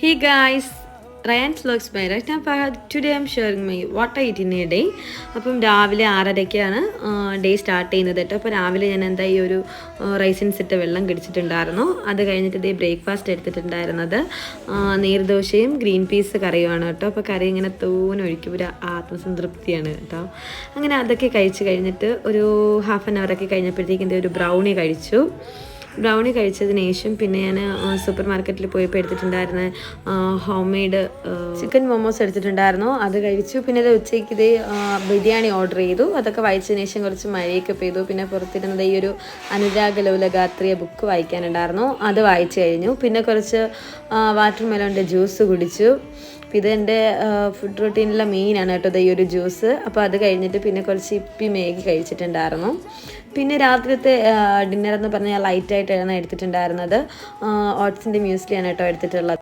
Hey guys, Ryan's Vlogs by Rajna Fahad. Today I'm sharing my what I eat in a day. അപ്പം രാവിലെ 6:30ക്കാണ് day start ചെയ്യുന്നത് കേട്ടോ. അപ്പോൾ രാവിലെ ഞാൻ എന്താ ഈ ഒരു റൈസിൻസ് ഇട്ട് വെള്ളം കുടിച്ചിട്ടുണ്ടായിരുന്നു. അത് കഴിഞ്ഞിട്ട് ഇതേ ബ്രേക്ക്ഫാസ്റ്റ് എടുത്തിട്ടുണ്ടായിരുന്നത് നീർദോശയും ഗ്രീൻ പീസ് കറിയുമാണ് കേട്ടോ. അപ്പോൾ കറി ഇങ്ങനെ തൂനൊഴിക്കും, ഒരു ആത്മസംതൃപ്തിയാണ് കേട്ടോ. അങ്ങനെ അതൊക്കെ കഴിച്ച് കഴിഞ്ഞിട്ട് ഒരു ഹാഫ് ആൻ അവറൊക്കെ കഴിഞ്ഞപ്പോഴത്തേക്കും ഒരു ബ്രൗണി കഴിച്ചു. ബ്രൗണി കഴിച്ചതിന് ശേഷം പിന്നെ ഞാൻ സൂപ്പർ മാർക്കറ്റിൽ പോയപ്പോൾ എടുത്തിട്ടുണ്ടായിരുന്ന ഹോം മെയ്ഡ് ചിക്കൻ മോമോസ് എടുത്തിട്ടുണ്ടായിരുന്നു, അത് കഴിച്ചു. പിന്നെ ഇത് ഉച്ചയ്ക്ക് ഇത് ബിരിയാണി ഓർഡർ ചെയ്തു. അതൊക്കെ വായിച്ചതിന് ശേഷം കുറച്ച് മഴയൊക്കെ പെയ്തു. പിന്നെ പുറത്തിരുന്നത് ഈ ഒരു അനുരാഗ് ലോലഗാത്രിയ ബുക്ക് വായിക്കാനുണ്ടായിരുന്നു, അത് വായിച്ചു കഴിഞ്ഞു. പിന്നെ കുറച്ച് വാട്ടർ മെലോണിൻ്റെ ജ്യൂസ് കുടിച്ചു. ഇത് എൻ്റെ ഫുഡ് റൂട്ടീനിലെ മെയിനാണ് കേട്ടോ ഈ ഒരു ജ്യൂസ്. അപ്പോൾ അത് കഴിഞ്ഞിട്ട് പിന്നെ കുറച്ച് ഇപ്പി മേഗി കഴിച്ചിട്ടുണ്ടായിരുന്നു. പിന്നെ രാത്രിത്തെ ഡിന്നർ എന്ന് പറഞ്ഞാൽ ലൈറ്റായിട്ടാണ് എടുത്തിട്ടുണ്ടായിരുന്നത്. ഓട്സിൻ്റെ മ്യൂസ്ലിയാണ് കേട്ടോ എടുത്തിട്ടുള്ളത്.